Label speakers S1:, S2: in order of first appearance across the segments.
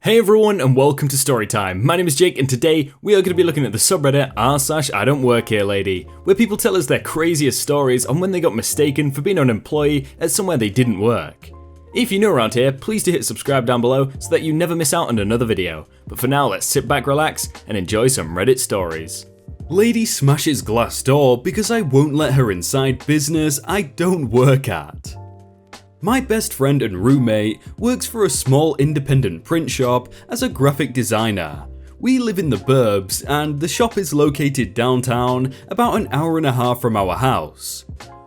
S1: Hey everyone and welcome to Storytime. My name is Jake and today we are going to be looking at the subreddit r/idontworkherelady, where people tell us their craziest stories on when they got mistaken for being an employee at somewhere they didn't work. If you're new around here, please do hit subscribe down below so that you never miss out on another video. But for now, let's sit back, relax and enjoy some Reddit stories. Lady smashes glass door because I won't let her inside business I don't work at. My best friend and roommate works for a small independent print shop as a graphic designer. We live in the burbs and the shop is located downtown, about an hour and a half from our house.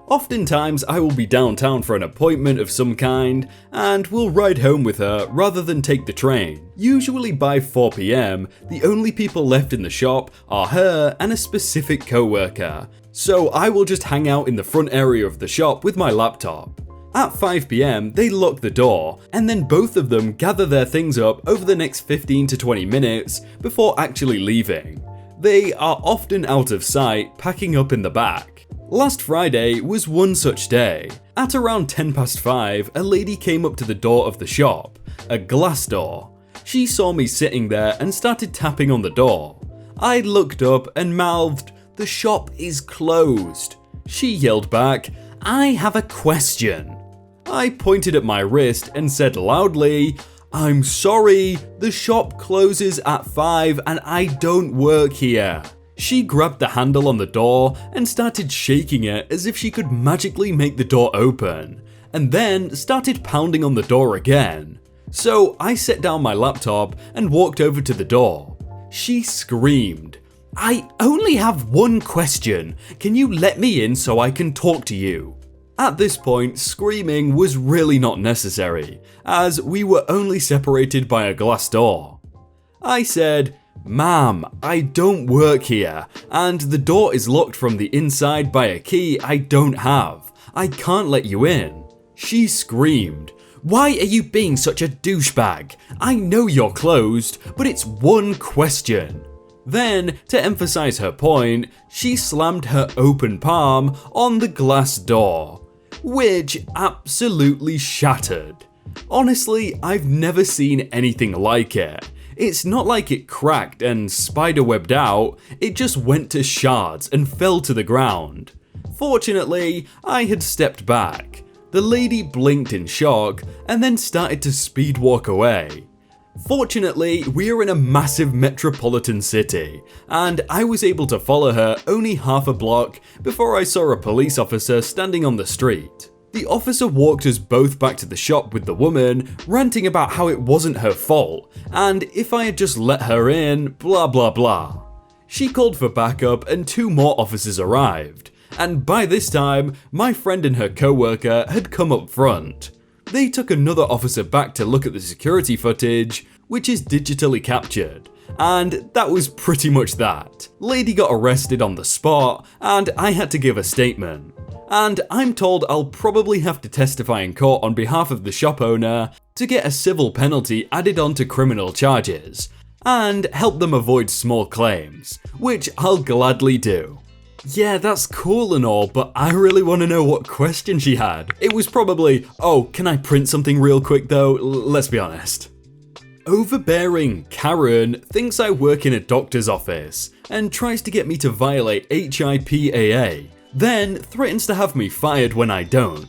S1: Oftentimes I will be downtown for an appointment of some kind and will ride home with her rather than take the train. Usually by 4 PM, the only people left in the shop are her and a specific co-worker, so I will just hang out in the front area of the shop with my laptop. At 5 PM, they lock the door, and then both of them gather their things up over the next 15 to 20 minutes before actually leaving. They are often out of sight, packing up in the back. Last Friday was one such day. At around 5:10, a lady came up to the door of the shop, a glass door. She saw me sitting there and started tapping on the door. I looked up and mouthed, "The shop is closed." She yelled back, "I have a question." I pointed at my wrist and said loudly, "I'm sorry, the shop closes at 5 and I don't work here." She grabbed the handle on the door and started shaking it as if she could magically make the door open, and then started pounding on the door again. So I set down my laptop and walked over to the door. She screamed, "I only have one question. Can you let me in so I can talk to you?" At this point, screaming was really not necessary, as we were only separated by a glass door. I said, "Ma'am, I don't work here, and the door is locked from the inside by a key I don't have. I can't let you in." She screamed, "Why are you being such a douchebag? I know you're closed, but it's one question." Then, to emphasize her point, she slammed her open palm on the glass door, which absolutely shattered. Honestly, I've never seen anything like it. It's not like it cracked and spiderwebbed out, it just went to shards and fell to the ground. Fortunately, I had stepped back. The lady blinked in shock and then started to speed walk away. Fortunately, we're in a massive metropolitan city, and I was able to follow her only half a block before I saw a police officer standing on the street. The officer walked us both back to the shop with the woman, ranting about how it wasn't her fault, and if I had just let her in, blah blah blah. She called for backup and 2 more officers arrived, and by this time, my friend and her co-worker had come up front. They took another officer back to look at the security footage, which is digitally captured, and that was pretty much that. Lady got arrested on the spot, and I had to give a statement. And I'm told I'll probably have to testify in court on behalf of the shop owner to get a civil penalty added on to criminal charges, and help them avoid small claims, which I'll gladly do. Yeah, that's cool and all, but I really want to know what question she had. It was probably, "Oh, can I print something real quick though?" Let's be honest. Overbearing Karen thinks I work in a doctor's office and tries to get me to violate HIPAA, then threatens to have me fired when I don't.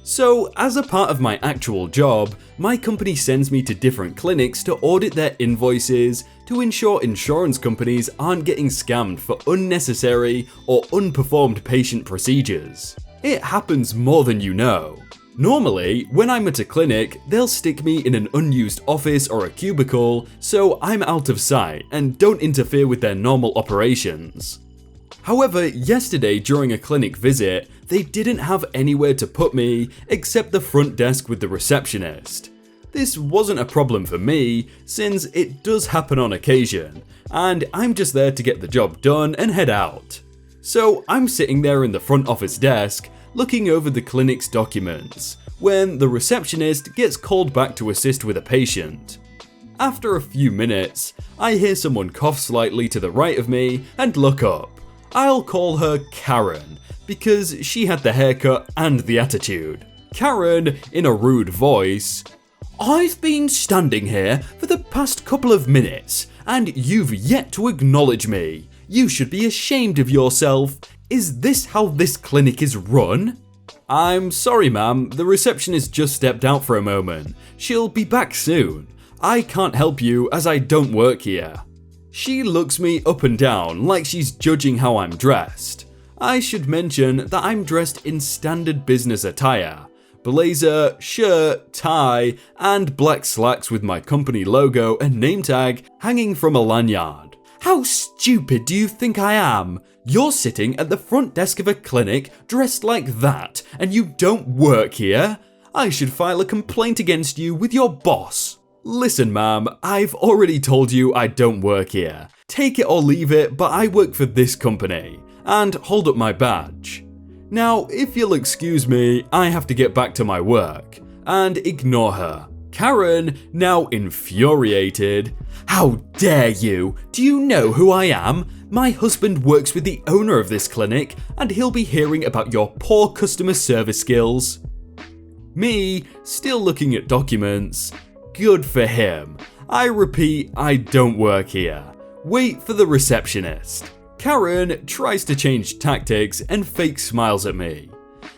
S1: So, as a part of my actual job, my company sends me to different clinics to audit their invoices to ensure insurance companies aren't getting scammed for unnecessary or unperformed patient procedures. It happens more than you know. Normally, when I'm at a clinic, they'll stick me in an unused office or a cubicle so I'm out of sight and don't interfere with their normal operations. However, yesterday during a clinic visit, they didn't have anywhere to put me except the front desk with the receptionist. This wasn't a problem for me, since it does happen on occasion, and I'm just there to get the job done and head out. So I'm sitting there in the front office desk, looking over the clinic's documents, when the receptionist gets called back to assist with a patient. After a few minutes, I hear someone cough slightly to the right of me and look up. I'll call her Karen, because she had the haircut and the attitude. Karen, in a rude voice,
S2: I've been standing here for the past couple of minutes, and you've yet to acknowledge me. You should be ashamed of yourself. Is this how this clinic is run?
S1: I'm sorry, ma'am, the receptionist just stepped out for a moment. She'll be back soon. I can't help you as I don't work here. She looks me up and down like she's judging how I'm dressed. I should mention that I'm dressed in standard business attire. Blazer, shirt, tie, and black slacks with my company logo and name tag hanging from a lanyard. How stupid do you think I am? You're sitting at the front desk of a clinic dressed like that, and you don't work here? I should file a complaint against you with your boss. Listen, ma'am, I've already told you I don't work here. Take it or leave it, but I work for this company. And hold up my badge. Now, if you'll excuse me, I have to get back to my work. And ignore her. Karen, now infuriated. How dare you? Do you know who I am? My husband works with the owner of this clinic, and he'll be hearing about your poor customer service skills. Me, still looking at documents. Good for him. I repeat, I don't work here. Wait for the receptionist. Karen tries to change tactics and fake smiles at me.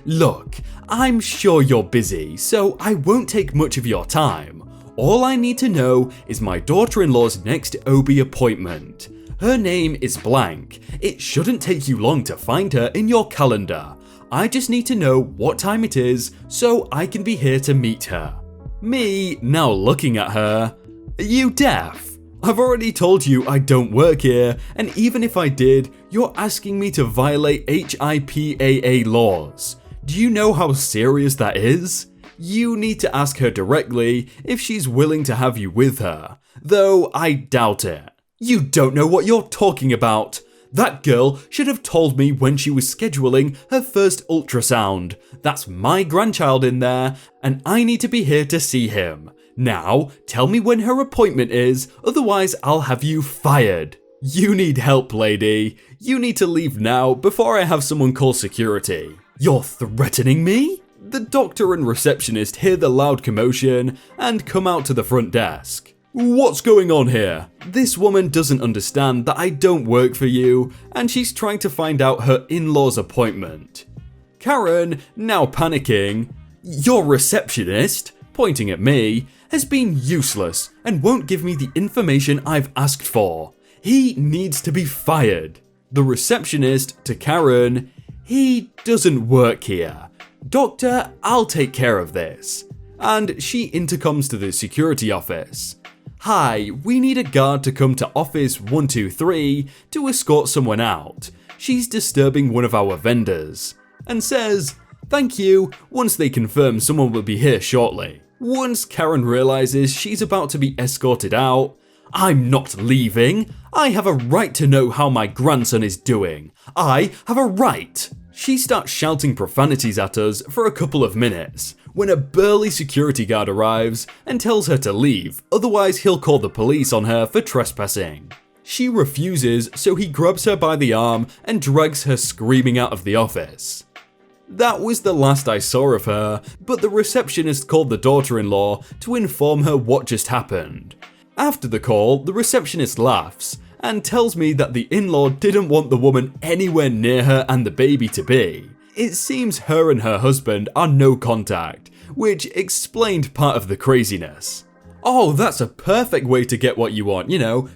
S1: Look, I'm sure you're busy, so I won't take much of your time. All I need to know is my daughter-in-law's next OB appointment. Her name is blank. It shouldn't take you long to find her in your calendar. I just need to know what time it is so I can be here to meet her. Me, now looking at her. Are you deaf? I've already told you I don't work here, and even if I did, you're asking me to violate HIPAA laws. Do you know how serious that is? You need to ask her directly if she's willing to have you with her, though I doubt it. You don't know what you're talking about. That girl should have told me when she was scheduling her first ultrasound. That's my grandchild in there, and I need to be here to see him. Now, tell me when her appointment is, otherwise I'll have you fired. You need help, lady. You need to leave now before I have someone call security. You're threatening me? The doctor and receptionist hear the loud commotion and come out to the front desk. What's going on here? This woman doesn't understand that I don't work for you, and she's trying to find out her in-law's appointment. Karen, now panicking, your receptionist, pointing at me, has been useless and won't give me the information I've asked for. He needs to be fired. The receptionist to Karen, he doesn't work here. Doctor, I'll take care of this. And she intercoms to the security office. Hi, we need a guard to come to office 123 to escort someone out. She's disturbing one of our vendors. And says, thank you, once they confirm someone will be here shortly. Once Karen realizes she's about to be escorted out, I'm not leaving. I have a right to know how my grandson is doing. I have a right. She starts shouting profanities at us for a couple of minutes when a burly security guard arrives and tells her to leave, otherwise he'll call the police on her for trespassing. She refuses, so he grabs her by the arm and drags her screaming out of the office. That was the last I saw of her, but the receptionist called the daughter-in-law to inform her what just happened. After the call, the receptionist laughs and tells me that the in-law didn't want the woman anywhere near her and the baby to be. It seems her and her husband are no contact, which explained part of the craziness. Oh, that's a perfect way to get what you want,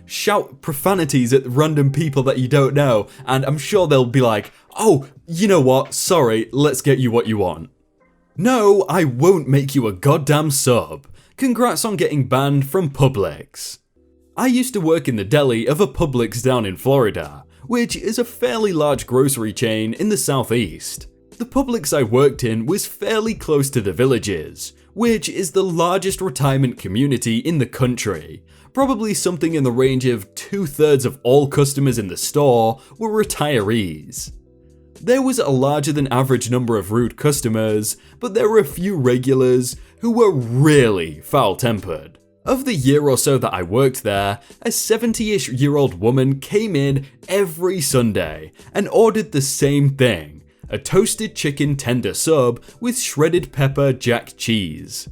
S1: shout profanities at random people that you don't know, and I'm sure they'll be like, oh, you know what, sorry, let's get you what you want. No, I won't make you a goddamn sub. Congrats on getting banned from Publix. I used to work in the deli of a Publix down in Florida, which is a fairly large grocery chain in the southeast. The Publix I worked in was fairly close to the Villages, which is the largest retirement community in the country. Probably something in the range of 2/3 of all customers in the store were retirees. There was a larger than average number of rude customers, but there were a few regulars who were really foul-tempered. Of the year or so that I worked there, a 70-ish-year-old woman came in every Sunday and ordered the same thing, a toasted chicken tender sub with shredded pepper jack cheese.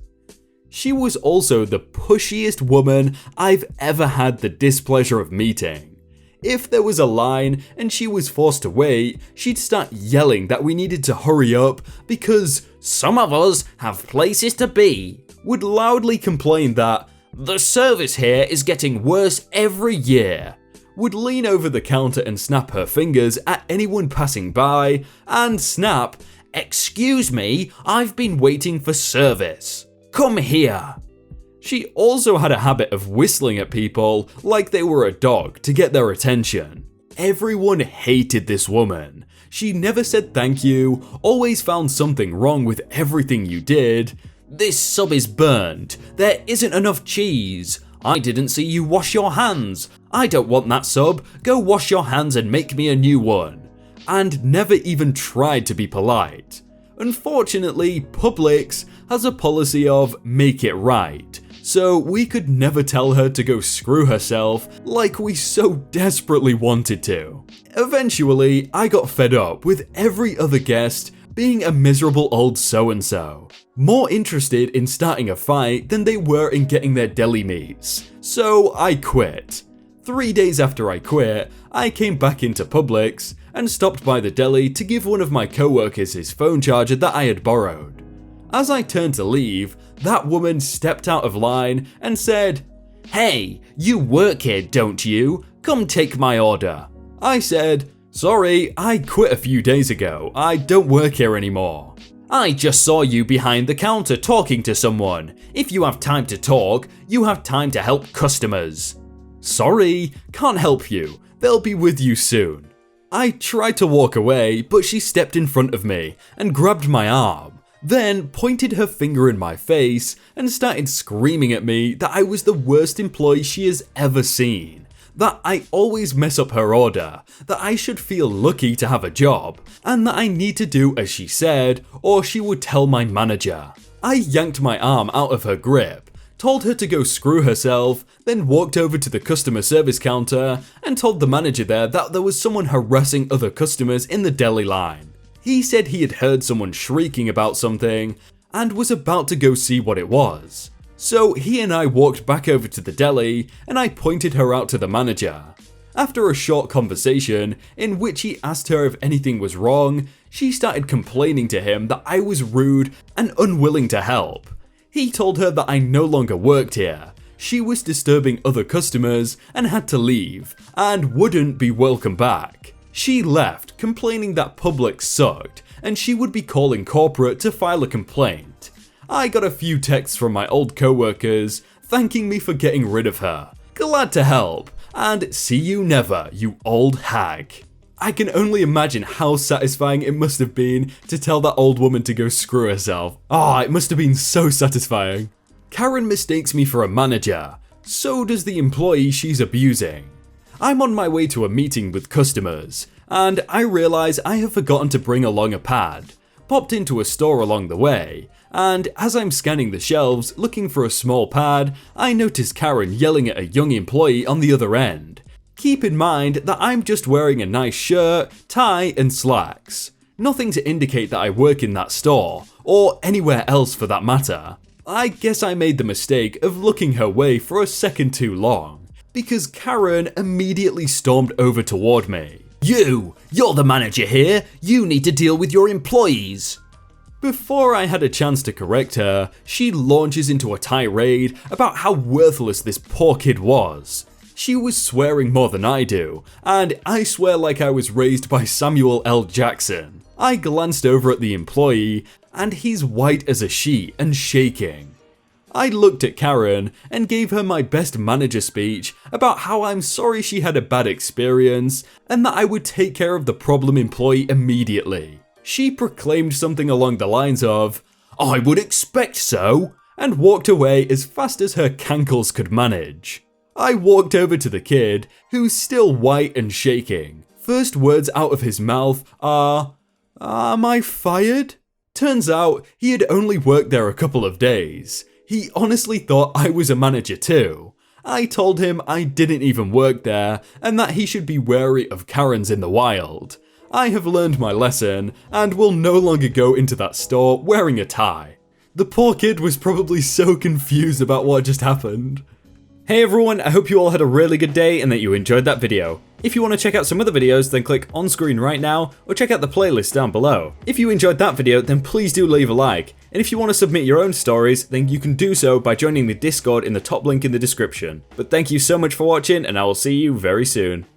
S2: She was also the pushiest woman I've ever had the displeasure of meeting. If there was a line and she was forced to wait, she'd start yelling that we needed to hurry up because some of us have places to be. Would loudly complain that the service here is getting worse every year. Would lean over the counter and snap her fingers at anyone passing by and snap, "Excuse me, I've been waiting for service. Come here." She also had a habit of whistling at people like they were a dog to get their attention. Everyone hated this woman. She never said thank you, always found something wrong with everything you did. "This sub is burned. There isn't enough cheese. I didn't see you wash your hands. I don't want that sub. Go wash your hands and make me a new one." And never even tried to be polite. Unfortunately, Publix has a policy of make it right, so we could never tell her to go screw herself like we so desperately wanted to. Eventually, I got fed up with every other guest being a miserable old so-and-so, more interested in starting a fight than they were in getting their deli meats, so I quit. 3 days after I quit, I came back into Publix and stopped by the deli to give one of my co-workers his phone charger that I had borrowed. As I turned to leave, that woman stepped out of line and said, "Hey, you work here, don't you? Come take my order." I said, "Sorry, I quit a few days ago. I don't work here anymore." "I just saw you behind the counter talking to someone. If you have time to talk, you have time to help customers." "Sorry, can't help you. They'll be with you soon." I tried to walk away, but she stepped in front of me and grabbed my arm, then pointed her finger in my face and started screaming at me that I was the worst employee she has ever seen, that I always mess up her order, that I should feel lucky to have a job, and that I need to do as she said or she would tell my manager. I yanked my arm out of her grip, told her to go screw herself, then walked over to the customer service counter and told the manager there that there was someone harassing other customers in the deli line. He said he had heard someone shrieking about something and was about to go see what it was. So he and I walked back over to the deli and I pointed her out to the manager. After a short conversation in which he asked her if anything was wrong, she started complaining to him that I was rude and unwilling to help. He told her that I no longer worked here. She was disturbing other customers and had to leave and wouldn't be welcome back. She left, complaining that Publix sucked and she would be calling corporate to file a complaint. I got a few texts from my old co-workers thanking me for getting rid of her. Glad to help, and see you never, you old hag. I can only imagine how satisfying it must have been to tell that old woman to go screw herself. It must have been so satisfying. Karen mistakes me for a manager. So does the employee she's abusing. I'm on my way to a meeting with customers, and I realize I have forgotten to bring along a pad. Popped into a store along the way, and as I'm scanning the shelves looking for a small pad, I notice Karen yelling at a young employee on the other end. Keep in mind that I'm just wearing a nice shirt, tie, and slacks. Nothing to indicate that I work in that store, or anywhere else for that matter. I guess I made the mistake of looking her way for a second too long, because Karen immediately stormed over toward me. You're the manager here, you need to deal with your employees." Before I had a chance to correct her, she launches into a tirade about how worthless this poor kid was. She was swearing more than I do, and I swear like I was raised by Samuel L. Jackson. I glanced over at the employee, and he's white as a sheet and shaking. I looked at Karen and gave her my best manager speech about how I'm sorry she had a bad experience and that I would take care of the problem employee immediately. She proclaimed something along the lines of, "I would expect so," and walked away as fast as her cankles could manage. I walked over to the kid, who's still white and shaking. First words out of his mouth are, "Am I fired?" Turns out he had only worked there a couple of days. He honestly thought I was a manager too. I told him I didn't even work there and that he should be wary of Karens in the wild. I have learned my lesson and will no longer go into that store wearing a tie. The poor kid was probably so confused about what just happened.
S1: Hey everyone, I hope you all had a really good day and that you enjoyed that video. If you want to check out some other videos, then click on screen right now, or check out the playlist down below. If you enjoyed that video, then please do leave a like. And if you want to submit your own stories, then you can do so by joining the Discord in the top link in the description. But thank you so much for watching, and I will see you very soon.